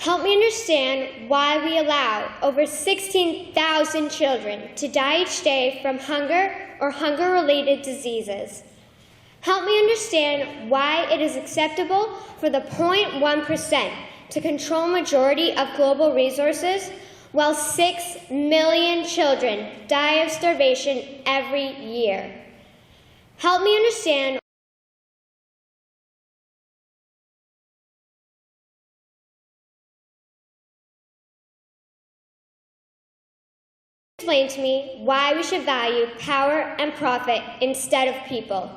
Help me understand why we allow over 16,000 children to die each day from hunger or hunger-related diseases. Help me understand why it is acceptable for the 0.1% to control majority of global resources, while 6 million children die of starvation every year. Help me understand explain to me why we should value power and profit instead of people.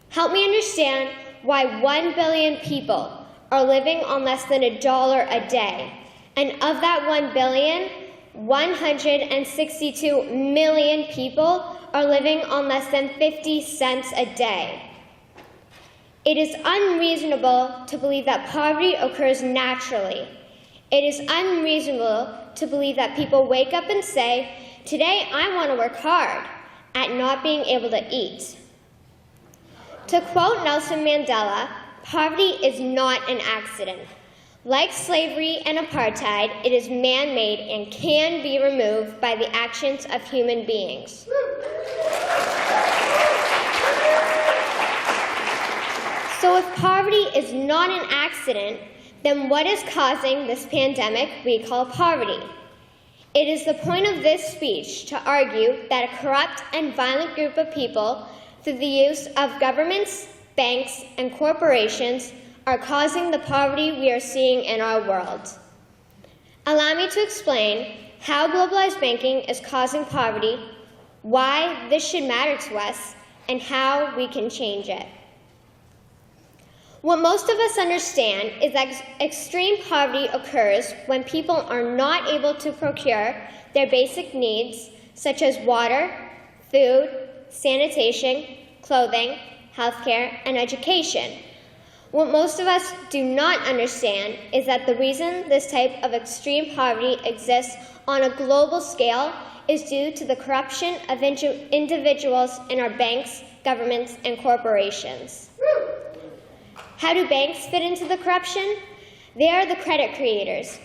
Help me understand why 1 billion people are living on less than $1 a day, and of that 1 billion, 162 million people are living on less than 50 cents a day. It is unreasonable to believe that poverty occurs naturally. It is unreasonable to believe that people wake up and say, "Today I want to work hard," at not being able to eat. To quote Nelson Mandela, poverty is not an accident. Like slavery and apartheid, it is man-made and can be removed by the actions of human beings. So if poverty is not an accident, then what is causing this pandemic we call poverty? It is the point of this speech to argue that a corrupt and violent group of people, through the use of governments, banks, and corporations, are causing the poverty we are seeing in our world. Allow me to explain how globalized banking is causing poverty, why this should matter to us, and how we can change it. What most of us understand is that extreme poverty occurs when people are not able to procure their basic needs, such as water, food, sanitation, clothing, healthcare, and education. What most of us do not understand is that the reason this type of extreme poverty exists on a global scale is due to the corruption of individuals in our banks, governments, and corporations. How do banks fit into the corruption? They are the credit creators.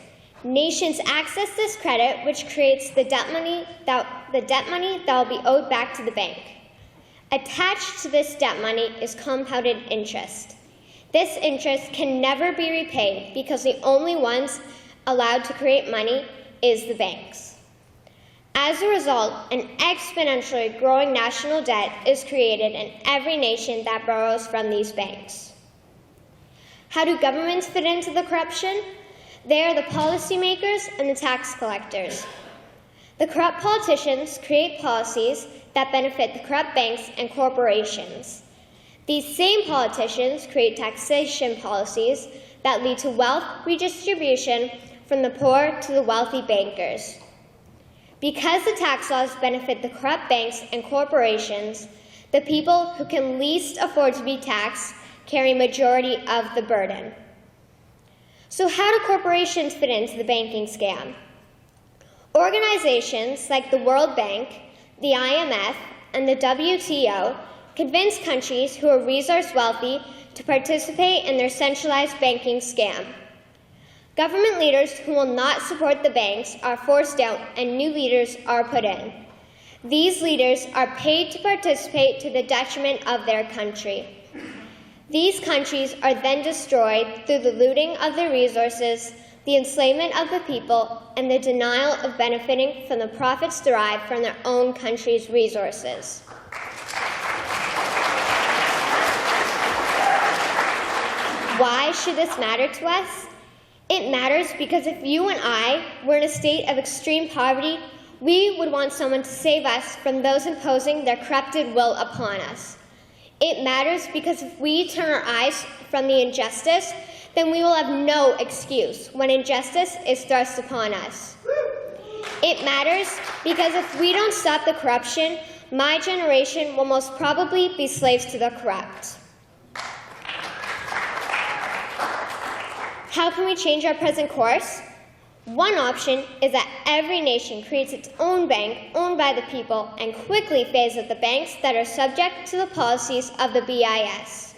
Nations access this credit, which creates the debt money that will be owed back to the bank. Attached to this debt money is compounded interest. This interest can never be repaid because the only ones allowed to create money is the banks. As a result, an exponentially growing national debt is created in every nation that borrows from these banks. How do governments fit into the corruption? They are the policymakers and the tax collectors. The corrupt politicians create policies that benefit the corrupt banks and corporations. These same politicians create taxation policies that lead to wealth redistribution from the poor to the wealthy bankers. Because the tax laws benefit the corrupt banks and corporations, the people who can least afford to be taxed carry majority of the burden. So how do corporations fit into the banking scam? Organizations like the World Bank, the IMF, and the WTO convince countries who are resource wealthy to participate in their centralized banking scam. Government leaders who will not support the banks are forced out and new leaders are put in. These leaders are paid to participate to the detriment of their country. These countries are then destroyed through the looting of their resources, the enslavement of the people, and the denial of benefiting from the profits derived from their own country's resources. Why should this matter to us? It matters because if you and I were in a state of extreme poverty, we would want someone to save us from those imposing their corrupted will upon us. It matters because if we turn our eyes from the injustice, then we will have no excuse when injustice is thrust upon us. It matters because if we don't stop the corruption, my generation will most probably be slaves to the corrupt. How can we change our present course? One option is that every nation creates its own bank owned by the people and quickly phases out the banks that are subject to the policies of the BIS.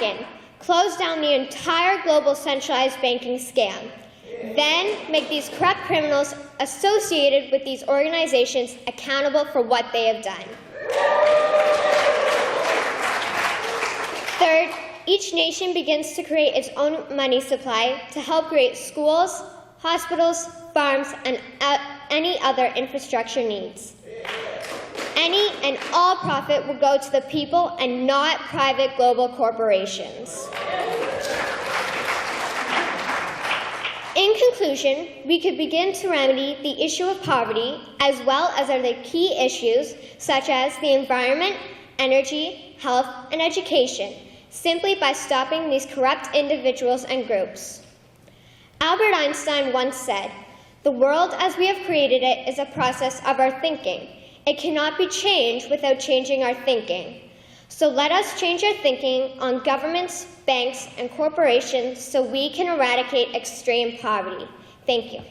Second, close down the entire global centralized banking scam. Then make these corrupt criminals associated with these organizations accountable for what they have done. Third, each nation begins to create its own money supply to help create schools, hospitals, farms, and any other infrastructure needs. Any and all profit will go to the people and not private global corporations. In conclusion, we could begin to remedy the issue of poverty as well as other key issues such as the environment, energy, health, and education simply by stopping these corrupt individuals and groups. Albert Einstein once said, "The world as we have created it is a process of our thinking. It cannot be changed without changing our thinking." So let us change our thinking on governments, banks, and corporations so we can eradicate extreme poverty. Thank you.